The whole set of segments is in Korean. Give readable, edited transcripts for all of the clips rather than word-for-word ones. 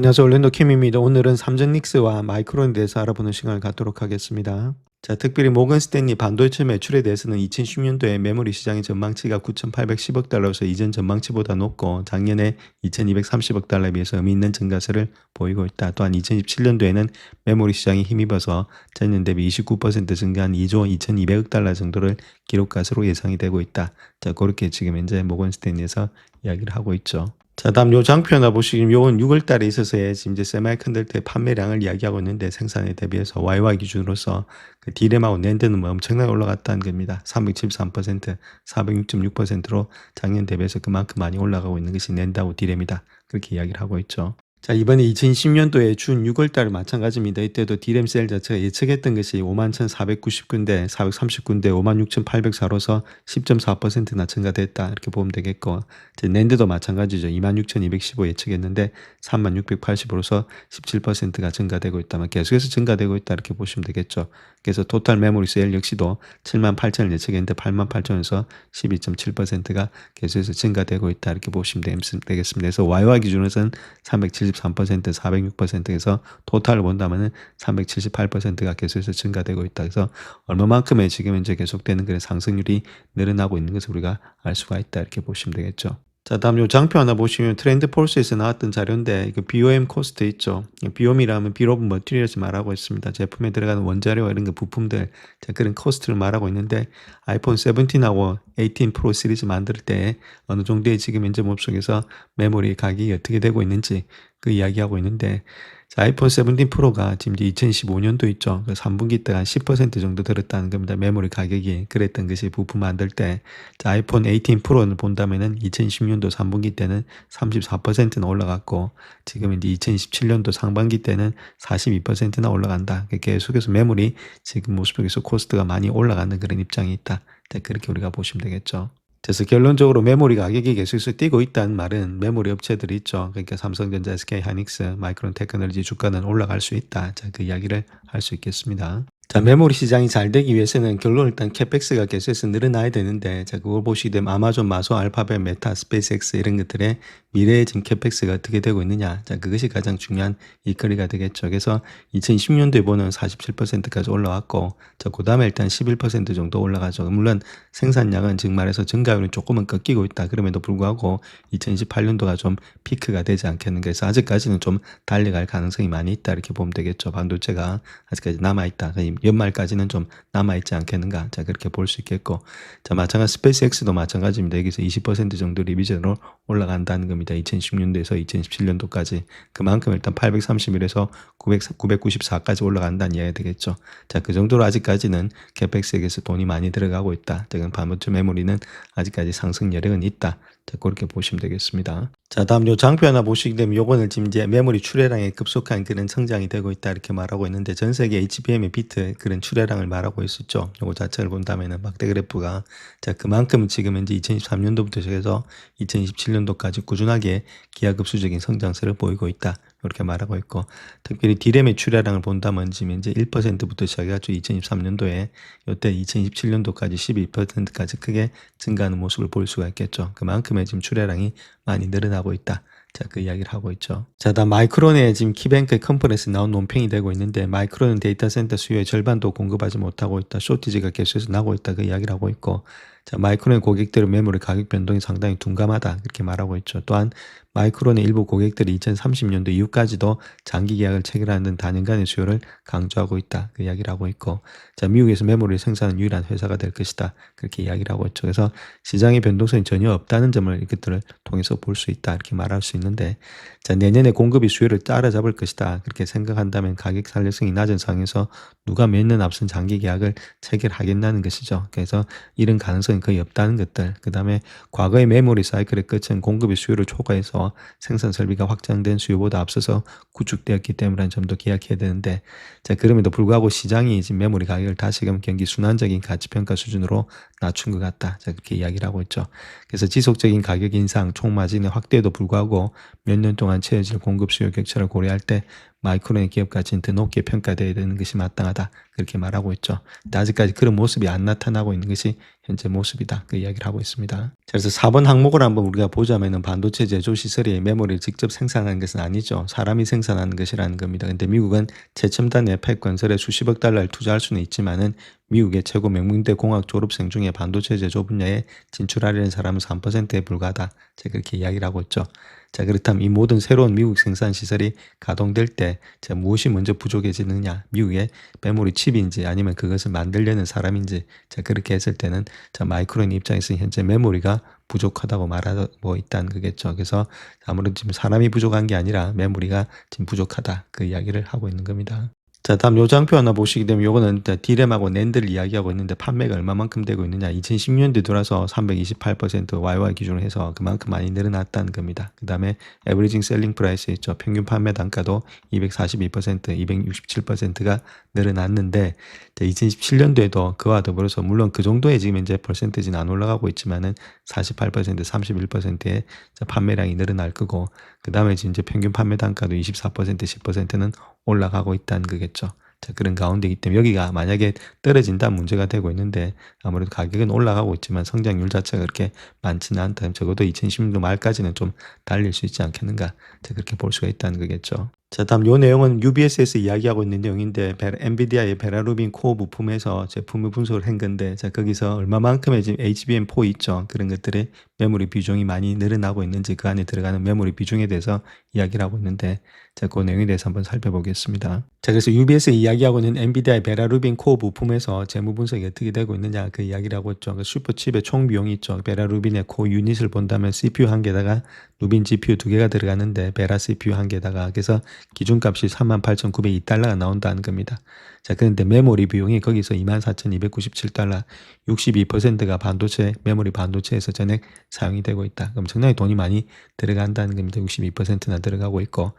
안녕하세요. 올랜도 킴입니다. 오늘은 삼성 닉스와 마이크론에 대해서 알아보는 시간을 갖도록 하겠습니다. 자, 특별히 모건 스탠리 반도체 매출에 대해서는 2010년도에 메모리 시장의 전망치가 9,810억 달러로서 이전 전망치보다 높고 작년에 2,230억 달러에 비해서 의미 있는 증가세를 보이고 있다. 또한 2017년도에는 메모리 시장이 힘입어서 전년 대비 29% 증가한 2조 2,200억 달러 정도를 기록 것으로 예상이 되고 있다. 자, 그렇게 지금 현재 모건 스탠리에서 이야기를 하고 있죠. 자, 다음 요 장표 하나 보시면 요건 6월 달에 있어서의 지금 이제 세미컨덕터의 판매량을 이야기하고 있는데 생산에 대비해서 YY 기준으로서 그 D램하고 낸드는 뭐 엄청나게 올라갔다는 겁니다. 373%, 406.6%로 작년 대비해서 그만큼 많이 올라가고 있는 것이 낸드하고 D램이다. 그렇게 이야기를 하고 있죠. 자, 이번에 2010년도에 준 6월 달 마찬가지입니다. 이때도 D램 셀 자체가 예측했던 것이 51,490군데, 430군데 56,804로서 10.4%나 증가됐다. 이렇게 보면 되겠고, 이제 낸드도 마찬가지죠. 26,215 예측했는데 36,680으로서 17%가 증가되고 있다면 계속해서 증가되고 있다. 이렇게 보시면 되겠죠. 그래서 토탈 메모리 셀 역시도 78,000을 예측했는데 88,000에서 12.7%가 계속해서 증가되고 있다. 이렇게 보시면 되겠습니다. 그래서 YY 기준으로는 373%, 406%에서 토탈을 본다면은 378%가 계속해서 증가되고 있다. 그래서 얼마만큼의 지금 현재 계속되는 그런 상승률이 늘어나고 있는 것을 우리가 알 수가 있다. 이렇게 보시면 되겠죠. 자, 다음 요 장표 하나 보시면 트렌드 폴스에서 나왔던 자료인데 이거 BOM 코스트 있죠. BOM이라면 Bill of Materials 말하고 있습니다. 제품에 들어가는 원자료 이런 거 부품들, 자, 그런 코스트를 말하고 있는데 아이폰 17하고 18 프로 시리즈 만들 때 어느 정도의 지금 현재 몸속에서 메모리 가격이 어떻게 되고 있는지 그 이야기하고 있는데, 자, 아이폰 17 프로가 지금 이제 2015년도 있죠. 그 3분기 때 한 10% 정도 들었다는 겁니다. 메모리 가격이 그랬던 것이 부품 만들 때. 자, 아이폰 18 프로를 본다면은 2010년도 3분기 때는 34%나 올라갔고, 지금 이제 2017년도 상반기 때는 42%나 올라간다. 계속해서 메모리 지금 모습에서 코스트가 많이 올라가는 그런 입장이 있다. 자, 그렇게 우리가 보시면 되겠죠. 그래서 결론적으로 메모리 가격이 계속해서 뛰고 있다는 말은 메모리 업체들이 있죠. 그러니까 삼성전자, SK 하이닉스, 마이크론 테크놀로지 주가는 올라갈 수 있다. 자, 그 이야기를 할 수 있겠습니다. 자, 메모리 시장이 잘 되기 위해서는 결론 일단 캐펙스가 계속해서 늘어나야 되는데, 자, 그걸 보시게 되면 아마존, 마소, 알파벳, 메타, 스페이스X 이런 것들의 미래의 지금 캐펙스가 어떻게 되고 있느냐. 자, 그것이 가장 중요한 일거리가 되겠죠. 그래서 2010년도에 보는 47%까지 올라왔고, 자, 그 다음에 일단 11% 정도 올라가죠. 물론 생산량은 즉 말해서 증가율은 조금은 꺾이고 있다. 그럼에도 불구하고 2028년도가 좀 피크가 되지 않겠는가 해서 아직까지는 좀 달려갈 가능성이 많이 있다. 이렇게 보면 되겠죠. 반도체가 아직까지 남아있다. 연말까지는 좀 남아있지 않겠는가. 자, 그렇게 볼 수 있겠고. 자, 마찬가지 스페이스X도 마찬가지입니다. 여기서 20% 정도 리비전으로 올라간다는 겁니다. 2010년도에서 2017년도까지. 그만큼 일단 831에서 994까지 올라간다는 이야기가 되겠죠. 자, 그 정도로 아직까지는 캐펙스에게서 돈이 많이 들어가고 있다. 지금 반도체 메모리는 아직까지 상승 여력은 있다. 자, 그렇게 보시면 되겠습니다. 자, 다음 요 장표 하나 보시게 되면 요거는 지금 이제 메모리 출하량의 급속한 그런 성장이 되고 있다 이렇게 말하고 있는데 전 세계 HBM의 비트 그런 출하량을 말하고 있었죠. 요거 자체를 본다면은 막대 그래프가 자, 그만큼 지금 현재 2023년도부터 시작해서 2027년도까지 꾸준하게 기하급수적인 성장세를 보이고 있다. 이렇게 말하고 있고, 특별히 D램의 출하량을 본다면 지금 현재 1%부터 시작해가지고 2023년도에 이때 2027년도까지 12%까지 크게 증가하는 모습을 볼 수가 있겠죠. 그만큼의 지금 출하량이 많이 늘어나고 있다. 자, 그 이야기를 하고 있죠. 자, 다음 마이크론의 지금 키뱅크 컨퍼런스에 나온 논평이 되고 있는데 마이크론은 데이터 센터 수요의 절반도 공급하지 못하고 있다. 쇼티지가 계속해서 나고 있다. 그 이야기를 하고 있고, 자, 마이크론의 고객들의 메모리 가격 변동이 상당히 둔감하다. 그렇게 말하고 있죠. 또한 마이크론의 일부 고객들이 2030년도 이후까지도 장기 계약을 체결하는 단연간의 수요를 강조하고 있다. 그 이야기를 하고 있고, 자, 미국에서 메모리를 생산하는 유일한 회사가 될 것이다. 그렇게 이야기를 하고 있죠. 그래서 시장의 변동성이 전혀 없다는 점을 이것들을 통해서 볼 수 있다. 이렇게 말할 수 있는데, 자, 내년에 공급이 수요를 따라잡을 것이다. 그렇게 생각한다면 가격 탄력성이 낮은 상황에서 누가 몇 년 앞선 장기 계약을 체결하겠다는 것이죠. 그래서 이런 가능성이 거의 없다는 것들. 그 다음에 과거의 메모리 사이클의 끝은 공급이 수요를 초과해서 생산 설비가 확장된 수요보다 앞서서 구축되었기 때문이라는 점도 기억해야 되는데, 자, 그럼에도 불구하고 시장이 지금 메모리 가격을 다시금 경기 순환적인 가치평가 수준으로 낮춘 것 같다. 자, 그렇게 이야기를 하고 있죠. 그래서 지속적인 가격 인상, 총마진의 확대에도 불구하고 몇 년 동안 채워질 공급 수요 격차를 고려할 때 마이크론의 기업 가치는 더 높게 평가되어야 되는 것이 마땅하다. 그렇게 말하고 있죠. 근데 아직까지 그런 모습이 안 나타나고 있는 것이 현재 모습이다. 그 이야기를 하고 있습니다. 자, 그래서 4번 항목을 한번 우리가 보자면은 반도체 제조 시설이 메모리를 직접 생산하는 것은 아니죠. 사람이 생산하는 것이라는 겁니다. 근데 미국은 최첨단 앱팩 건설에 수십억 달러를 투자할 수는 있지만은 미국의 최고 명문대 공학 졸업생 중에 반도체 제조 분야에 진출하려는 사람은 3%에 불과하다. 제가 그렇게 이야기를 하고 있죠. 자, 그렇다면 이 모든 새로운 미국 생산 시설이 가동될 때 무엇이 먼저 부족해지느냐? 미국의 메모리 칩인지 아니면 그것을 만들려는 사람인지. 자, 그렇게 했을 때는 마이크론 입장에서 현재 메모리가 부족하다고 말하고 있다는 거겠죠. 그래서 아무래도 지금 사람이 부족한 게 아니라 메모리가 지금 부족하다. 그 이야기를 하고 있는 겁니다. 자, 다음 요 장표 하나 보시게 되면 요거는 D램하고 낸드를 이야기하고 있는데 판매가 얼마만큼 되고 있느냐. 2010년대 들어서 328% YY 기준으로 해서 그만큼 많이 늘어났다는 겁니다. 그 다음에 에버리징 셀링 프라이스 있죠. 평균 판매 단가도 242%, 267%가 늘어났는데 2017년도에도 그와 더불어서 물론 그 정도의 지금 이제 퍼센테이지는 안 올라가고 있지만은 48%, 31%의 판매량이 늘어날 거고 그 다음에 이제 평균 판매 단가도 24%, 10%는 올라가고 있다는 거겠죠. 자, 그런 가운데이기 때문에 여기가 만약에 떨어진다면 문제가 되고 있는데 아무래도 가격은 올라가고 있지만 성장률 자체가 그렇게 많지는 않다. 적어도 2010년도 말까지는 좀 달릴 수 있지 않겠는가. 자, 그렇게 볼 수가 있다는 거겠죠. 자, 다음 요 내용은 UBS에서 이야기하고 있는 내용인데 엔비디아의 베라루빈 코어 부품에서 제품을 분석을 한 건데 자, 거기서 얼마만큼의 지금 HBM4 있죠. 그런 것들의 메모리 비중이 많이 늘어나고 있는지 그 안에 들어가는 메모리 비중에 대해서 이야기를 하고 있는데 자, 그 내용에 대해서 한번 살펴보겠습니다. 자, 그래서 UBS에 이야기하고 있는 엔비디아의 베라루빈 코어 부품에서 재무 분석이 어떻게 되고 있느냐 그 이야기를 하고 있죠. 그 슈퍼칩의 총 비용이 있죠. 베라루빈의 코어 유닛을 본다면 CPU 한 개다가 루빈 GPU 두 개가 들어가는데 베라 CPU 한 개다가 그래서 기준값이 38,902달러가 나온다는 겁니다. 자, 그런데 메모리 비용이 거기서 24,297달러, 62%가 반도체, 메모리 반도체에서 전액 사용이 되고 있다. 엄청나게 돈이 많이 들어간다는 겁니다. 62%나 들어가고 있고.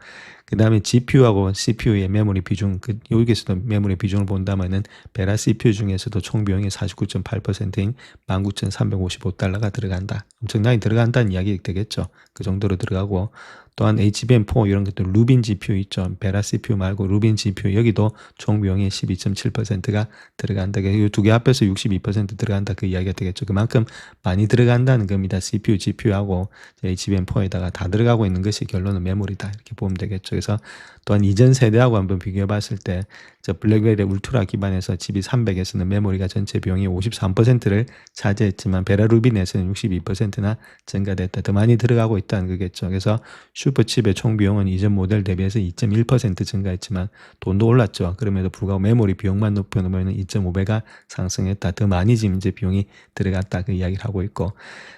그 다음에 GPU하고 CPU의 메모리 비중, 여기서도 메모리 비중을 본다면은 베라 CPU 중에서도 총 비용이 49.8%인 19,355달러가 들어간다. 엄청나게 들어간다는 이야기 되겠죠. 그 정도로 들어가고 또한 HBM4 이런 것들 루빈 GPU 있죠. 베라 CPU 말고 루빈 GPU 여기도 총 비용의 12.7%가 들어간다. 이 두 개 합해서 62% 들어간다. 그 이야기가 되겠죠. 그만큼 많이 들어간다는 겁니다. CPU, GPU하고 HBM4에다가 다 들어가고 있는 것이 결론은 메모리다. 이렇게 보면 되겠죠. 그래서 또한 이전 세대하고 한번 비교해 봤을 때 블랙베리 울트라 기반에서 GB300에서는 메모리가 전체 비용의 53%를 차지했지만 베라 루빈에서는 62%나 증가됐다. 더 많이 들어가고 있다는 거겠죠. 그래서 슈퍼칩의 총 비용은 이전 모델 대비해서 2.1% 증가했지만 돈도 올랐죠. 그럼에도 불구하고 메모리 비용만 높여놓으면 2.5배가 상승했다. 더 많이 지금 이제 비용이 들어갔다. 그 이야기를 하고 있고.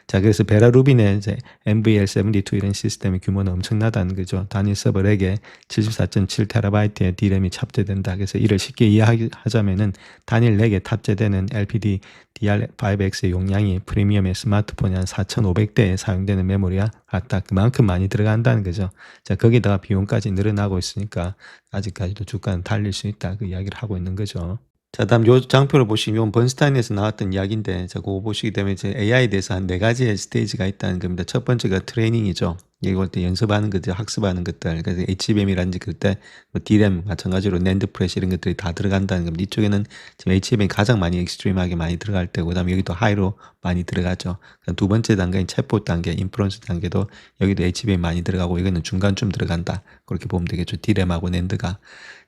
자, 그래서 베라 루빈의 이제 NVL72 이런 시스템의 규모는 엄청나다는 거죠. 단일 서버 렉에 74.7TB의 D램이 탑재된다. 그래서 이를 쉽게 이해하자면은 단일 렉에 탑재되는 LPD DR5X의 용량이 프리미엄의 스마트폰이 한 4,500대에 사용되는 메모리와 같다. 그만큼 많이 들어간다는 거죠. 자, 거기다가 비용까지 늘어나고 있으니까 아직까지도 주가는 달릴 수 있다. 그 이야기를 하고 있는 거죠. 자, 다음 요 장표를 보시면 번스타인에서 나왔던 이야기인데 자, 그거 보시게 되면 이제 AI에 대해서 한 4가지의 스테이지가 있다는 겁니다. 첫 번째가 트레이닝이죠. 이걸 때 연습하는 것들, 학습하는 것들. 그래서 HBM이라든지 그때 D램 마찬가지로 낸드 프레시 이런 것들이 다 들어간다는 겁니다. 이쪽에는 지금 HBM이 가장 많이 익스트림하게 많이 들어갈 때고 그다음에 여기도 하이로 많이 들어가죠. 두 번째 단계인 챗봇 단계, 인프런스 단계도 여기도 HBM 많이 들어가고 이거는 중간쯤 들어간다. 그렇게 보면 되겠죠. D램하고 낸드가.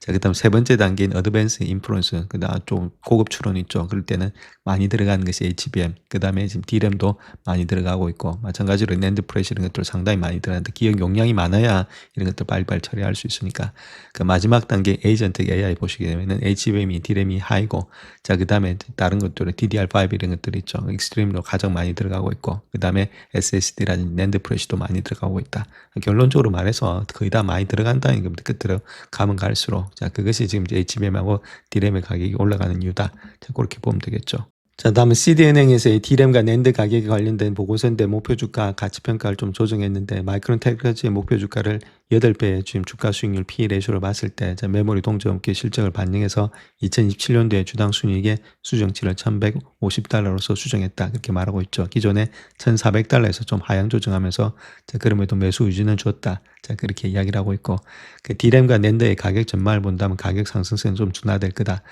자, 그다음 세 번째 단계인 어드밴스 인프런스. 그다음 좀 고급 추론 있죠. 그럴 때는 많이 들어가는 것이 HBM. 그다음에 지금 D램도 많이 들어가고 있고 마찬가지로 낸드 프레시 이런 것들 상당히 많이 들어가는데 기억 용량이 많아야 이런 것들 빨리빨리 처리할 수 있으니까. 그 마지막 단계 에이전트 AI 보시게 되면은 HBM이 D램이 하이고 자, 그다음에 다른 것들은 DDR5 이런 것들이 있죠. 익스트림으로 가장 많이 들어가고 있고 그다음에 SSD라는 낸드 프레시도 많이 들어가고 있다. 결론적으로 말해서 거의 다 많이 들어간다는 겁니다. 끝으로 가면 갈수록 자, 그것이 지금 HBM하고 D램의 가격이 올라가는 이유다. 자, 그렇게 보면 되겠죠. 자, 다음은 CD은행에서의 D램과 낸드 가격에 관련된 보고서인데 목표 주가 가치 평가를 좀 조정했는데 마이크론 테크놀로지의 목표 주가를 8배의 지금 주가 수익률 P/E 레이쇼를 봤을 때 메모리 동종업계 실적을 반영해서 2027년도에 주당 순이익의 수정치를 $1,150로서 수정했다. 그렇게 말하고 있죠. 기존에 $1,400에서 좀 하향 조정하면서 그럼에도 매수 유지는 줬다. 그렇게 이야기를 하고 있고, 그 D램과 낸드의 가격 전망을 본다면 가격 상승세는 좀 둔화될 거다.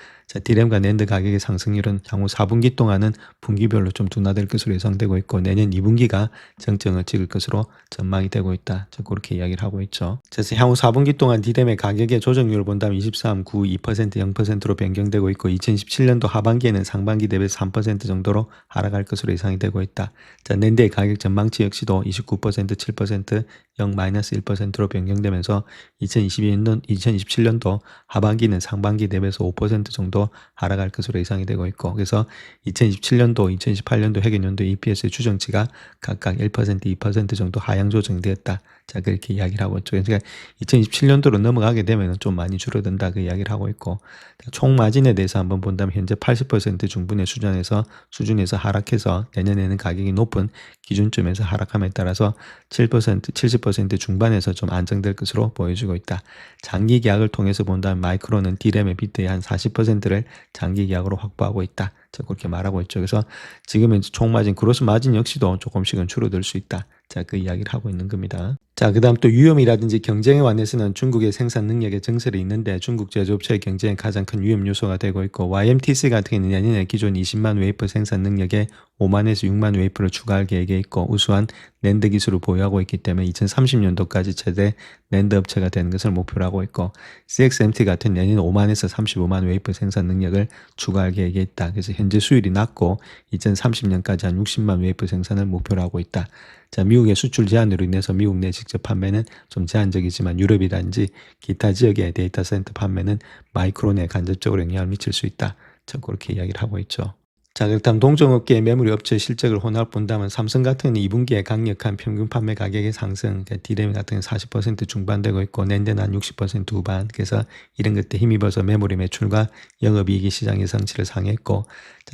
D램과 낸드 가격의 상승률은 향후 4분기 동안은 분기별로 좀 둔화될 것으로 예상되고 있고, 내년 2분기가 정점을 찍을 것으로 전망이 되고 있다. 그렇게 이야기를 하고 있죠. 그래서 향후 4분기 동안 D램의 가격의 조정률을 본다면 23, 9, 2%, 0%로 변경되고 있고, 2017년도 하반기에는 상반기 대비해서 3% 정도로 하락할 것으로 예상이 되고 있다. 낸드의 가격 전망치 역시도 29%, 7%, 0-1%로 변경되면서 2027년도 하반기는 상반기 대비해서 5% 정도 하락할 것으로 예상이 되고 있고, 그래서 2027년도, 2018년도 회계연도 EPS의 추정치가 각각 1%, 2% 정도 하향 조정되었다. 그렇게 이야기를 하고 있죠. 그러니까 2027년도로 넘어가게 되면 좀 많이 줄어든다. 그 이야기를 하고 있고, 총 마진에 대해서 한번 본다면 현재 80% 중분의 수준에서 하락해서 내년에는 가격이 높은 기준점에서 하락함에 따라서 7%, 70% 중반에서 좀 안정될 것으로 보여지고 있다. 장기 계약을 통해서 본다면 마이크론은 D램의 비트의 한 40%를 장기 계약으로 확보하고 있다. 그렇게 말하고 있죠. 그래서 지금은 총 마진, 그로스 마진 역시도 조금씩은 줄어들 수 있다. 그 이야기를 하고 있는 겁니다. 그 다음 또 위험이라든지 경쟁에 관해서는 중국의 생산 능력의 증설이 있는데, 중국 제조업체의 경쟁에 가장 큰 위험 요소가 되고 있고, YMTC 같은 경우는 내년에 기존 20만 웨이퍼 생산 능력에 5만에서 6만 웨이퍼를 추가할 계획에 있고, 우수한 낸드 기술을 보유하고 있기 때문에 2030년도까지 최대 낸드 업체가 되는 것을 목표로 하고 있고, CXMT 같은 내년 5만에서 35만 웨이퍼 생산 능력을 추가할 계획에 있다. 그래서 현재 수율이 낮고 2030년까지 한 60만 웨이퍼 생산을 목표로 하고 있다. 미국의 수출 제한으로 인해서 미국 내 직접 판매는 좀 제한적이지만 유럽이라든지 기타 지역의 데이터 센터 판매는 마이크론에 간접적으로 영향을 미칠 수 있다. 그렇게 이야기를 하고 있죠. 그렇다면 동종업계의 메모리 업체 실적을 혼합 본다면 삼성 같은 경우는 2분기에 강력한 평균 판매 가격의 상승, D램 같은 경우는 40% 중반되고 있고, 낸드는 한 60% 후반. 그래서 이런 것들 힘입어서 메모리 매출과 영업이익이 시장 예상치를 상회했고,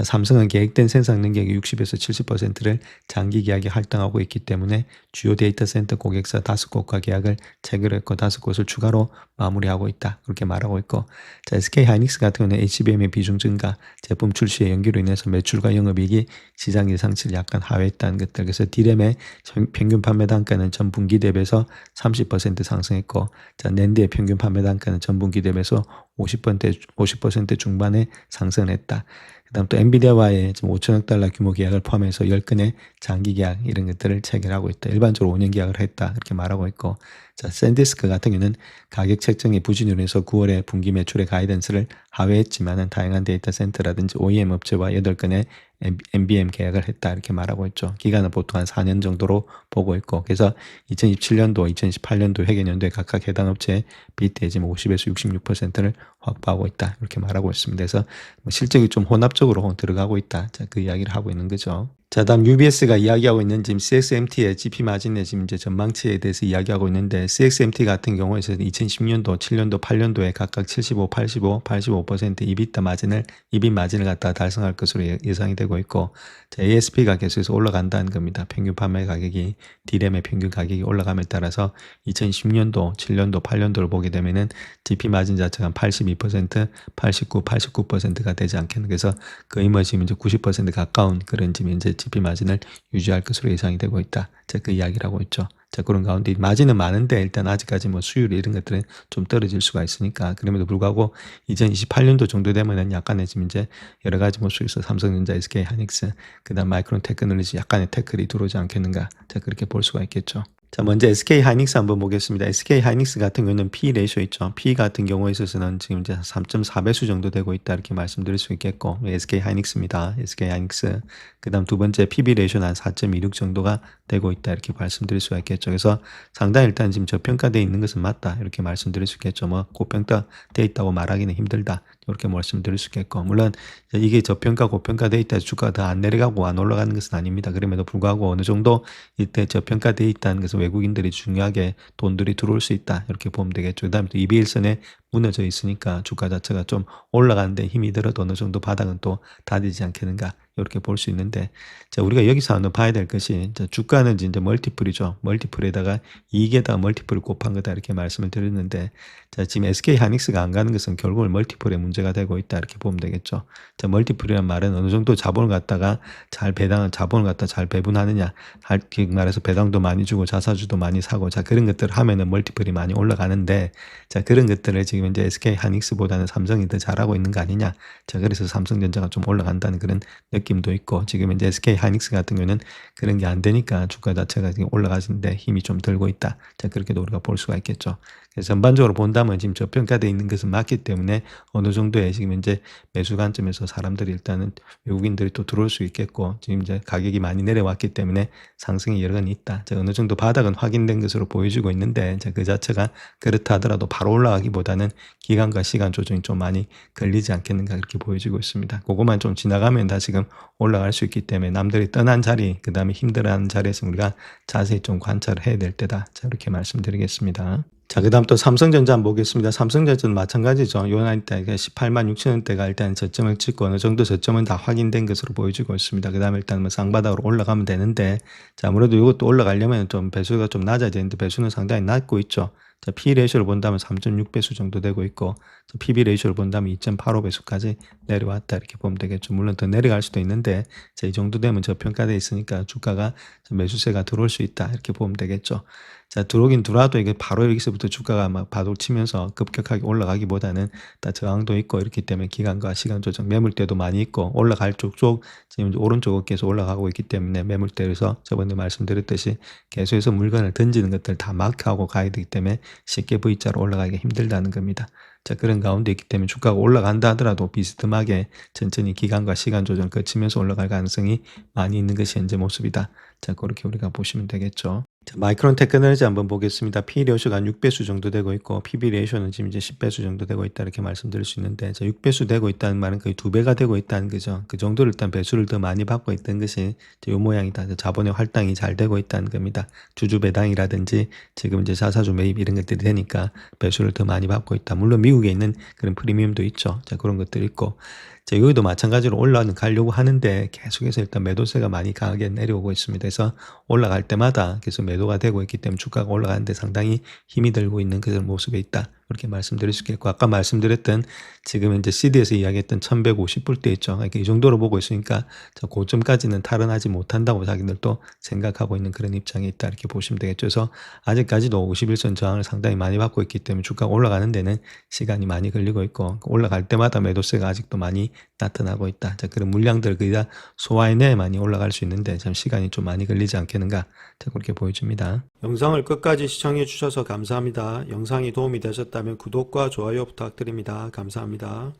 삼성은 계획된 생산 능력의 60에서 70%를 장기 계약에 할당하고 있기 때문에 주요 데이터 센터 고객사 5곳과 계약을 체결했고 5곳을 추가로 마무리하고 있다. 그렇게 말하고 있고, SK 하이닉스 같은 경우는 HBM의 비중 증가, 제품 출시의 연기로 인해서 매출과 영업이익이 시장 예상치를 약간 하회했다는 것들. 그래서 D램의 평균 판매 단가는 전 분기 대비해서 30% 상승했고, 낸드의 평균 판매 단가는 전 분기 대비해서 50% 중반에 상승했다. 그다음 또 엔비디아와의 지금 $5천억 규모 계약을 포함해서 10건의 장기 계약 이런 것들을 체결하고 있다. 일반적으로 5년 계약을 했다. 그렇게 말하고 있고, 샌디스크 같은 경우는 가격 책정의 부진으로 인해서 9월에 분기 매출의 가이던스를 하회했지만은 다양한 데이터 센터라든지 OEM 업체와 8건의 NBM 계약을 했다. 이렇게 말하고 있죠. 기간은 보통 한 4년 정도로 보고 있고, 그래서 2027년도, 2018년도 회계연도에 각각 해당 업체의 비트의 지금 50에서 66%를 확보하고 있다. 이렇게 말하고 있습니다. 그래서 실적이 좀 혼합적으로 들어가고 있다. 그 이야기를 하고 있는 거죠. 다음 UBS가 이야기하고 있는 지금 CXMT의 GP 마진의 지금 이제 전망치에 대해서 이야기하고 있는데, CXMT 같은 경우에는 2010년도, 7년도, 8년도에 각각 75, 85, 85% EBIT 마진을 갖다 달성할 것으로 예상이 되고 있고, ASP가 계속해서 올라간다는 겁니다. 평균 판매 가격이, D램의 평균 가격이 올라감에 따라서 2010년도, 7년도, 8년도를 보게 되면은 GP 마진 자체가 한 82%, 89, 89%가 되지 않겠는. 그래서 거의 뭐 지금 이제 90% 가까운 그런 지금 이제 GP 마진을 유지할 것으로 예상이 되고 있다. 그 이야기를 하고 있죠. 그런 가운데 마진은 많은데 일단 아직까지 뭐 수율 이런 것들은 좀 떨어질 수가 있으니까, 그럼에도 불구하고 2028년도 정도 되면은 약간의 지금 이제 여러 가지 뭐 수에서 삼성전자, SK 하이닉스, 그다음 마이크론 테크놀로지 약간의 태클이 들어오지 않겠는가. 그렇게 볼 수가 있겠죠. 먼저 SK 하이닉스 한번 보겠습니다. SK 하이닉스 같은 경우는 P 레이쇼 있죠. P 같은 경우에 있어서는 지금 이제 3.4배수 정도 되고 있다. 이렇게 말씀드릴 수 있겠고, SK 하이닉스입니다. SK 하이닉스. 그 다음 두 번째 PB 레이쇼는 한 4.26 정도가 되고 있다. 이렇게 말씀드릴 수가 있겠죠. 그래서 상당히 일단 지금 저평가되어 있는 것은 맞다. 이렇게 말씀드릴 수 있겠죠. 뭐 고평가되어 있다고 말하기는 힘들다. 이렇게 말씀드릴 수 있겠고, 물론 이게 저평가, 고평가되어 있다 해서 주가가 더 안 내려가고 안 올라가는 것은 아닙니다. 그럼에도 불구하고 어느 정도 이때 저평가되어 있다는 것은 외국인들이 중요하게 돈들이 들어올 수 있다. 이렇게 보면 되겠죠. 그 다음에 또 EBL선에 무너져 있으니까 주가 자체가 좀 올라가는데 힘이 들어도 어느 정도 바닥은 또 다지지 않겠는가. 이렇게 볼 수 있는데, 자, 우리가 여기서 하나 봐야 될 것이, 자, 주가는 이제 멀티플이죠. 멀티플에다가 이익에다가 멀티플을 곱한 거다 이렇게 말씀을 드렸는데, 자, 지금 SK 하이닉스가 안 가는 것은 결국은 멀티플의 문제가 되고 있다 이렇게 보면 되겠죠. 자, 멀티플이란 말은 어느 정도 자본을 갖다가 자본을 갖다 잘 배분하느냐, 즉 말해서 배당도 많이 주고 자사주도 많이 사고, 자, 그런 것들을 하면은 멀티플이 많이 올라가는데, 자, 그런 것들을 지금 이제 SK 하이닉스보다는 삼성이 더 잘하고 있는 거 아니냐. 자, 그래서 삼성전자가 좀 올라간다는 그런 느낌도 있고, 지금 이제 SK 하이닉스 같은 경우는 그런 게 안 되니까 주가 자체가 지금 올라가는데 힘이 좀 들고 있다. 자, 그렇게도 우리가 볼 수가 있겠죠. 그래서 전반적으로 본다면 지금 저평가되어 있는 것은 맞기 때문에 어느 정도의 지금 이제 매수 관점에서 사람들이 일단은 외국인들이 또 들어올 수 있겠고, 지금 이제 가격이 많이 내려왔기 때문에 상승이 여건이 있다. 자, 어느 정도 바닥은 확인된 것으로 보여지고 있는데, 자, 그 자체가 그렇다 하더라도 바로 올라가기보다는 기간과 시간 조정이 좀 많이 걸리지 않겠는가 그렇게 보여지고 있습니다. 그것만 좀 지나가면 다시금 올라갈 수 있기 때문에 남들이 떠난 자리, 그 다음에 힘들어하는 자리에서 우리가 자세히 좀 관찰을 해야 될 때다. 자, 이렇게 말씀드리겠습니다. 자, 그 다음 또 삼성전자 한번 보겠습니다. 삼성전자는 마찬가지죠. 요날 때 18만 6천 원대가 일단 저점을 찍고 어느 정도 저점은 다 확인된 것으로 보여지고 있습니다. 그 다음에 일단 뭐 쌍바닥으로 올라가면 되는데, 자, 아무래도 이것도 올라가려면 좀 배수가 좀 낮아야 되는데 배수는 상당히 낮고 있죠. 자, P 레이쇼를 본다면 3.6배수 정도 되고 있고, PB 레이쇼를 본다면 2.85배수까지 내려왔다 이렇게 보면 되겠죠. 물론 더 내려갈 수도 있는데, 자, 이 정도 되면 저평가되어 있으니까 주가가 매수세가 들어올 수 있다 이렇게 보면 되겠죠. 자, 들어오긴 들어와도 이게 바로 여기서부터 주가가 막 바둑 치면서 급격하게 올라가기보다는 다 저항도 있고 이렇기 때문에 기간과 시간 조정 매물대도 많이 있고, 올라갈 쪽 지금 이제 오른쪽 어깨에서 올라가고 있기 때문에 매물대에서 저번에 말씀드렸듯이 계속해서 물건을 던지는 것들 다 마크하고 가야 되기 때문에 쉽게 V자로 올라가기가 힘들다는 겁니다. 자, 그런 가운데 있기 때문에 주가가 올라간다 하더라도 비스듬하게 천천히 기간과 시간 조정 거치면서 올라갈 가능성이 많이 있는 것이 현재 모습이다. 자, 그렇게 우리가 보시면 되겠죠. 자, 마이크론 테크놀로지 한번 보겠습니다. P 레이쇼가 한 6배수 정도 되고 있고, PB 레이쇼는 지금 이제 10배수 정도 되고 있다 이렇게 말씀드릴 수 있는데, 자, 6배수 되고 있다는 말은 거의 2배가 되고 있다는 거죠. 그 정도를 일단 배수를 더 많이 받고 있던 것이 이 모양이다. 자본의 할당이 잘 되고 있다는 겁니다. 주주 배당이라든지 지금 이제 자사주 매입 이런 것들이 되니까 배수를 더 많이 받고 있다. 물론 미국에 있는 그런 프리미엄도 있죠. 자, 그런 것들이 있고, 자, 여기도 마찬가지로 올라가려고 하는데 계속해서 일단 매도세가 많이 강하게 내려오고 있습니다. 그래서 올라갈 때마다 계속 매도가 되고 있기 때문에 주가가 올라가는데 상당히 힘이 들고 있는 그런 모습에 있다. 그렇게 말씀드릴 수 있겠고, 아까 말씀드렸던 지금 이제 CD에서 이야기했던 1150불대 있죠. 그러니까 이 정도로 보고 있으니까 저 고점까지는 탈환하지 못한다고 자기들도 생각하고 있는 그런 입장에 있다 이렇게 보시면 되겠죠. 그래서 아직까지도 51선 저항을 상당히 많이 받고 있기 때문에 주가가 올라가는 데는 시간이 많이 걸리고 있고, 올라갈 때마다 매도세가 아직도 많이 나타나고 있다. 자, 그런 물량들 거의 다 소화해내 많이 올라갈 수 있는데 참 시간이 좀 많이 걸리지 않겠는가. 자, 그렇게 보여집니다. 영상을 끝까지 시청해 주셔서 감사합니다. 영상이 도움이 되셨다면 구독과 좋아요 부탁드립니다. 감사합니다.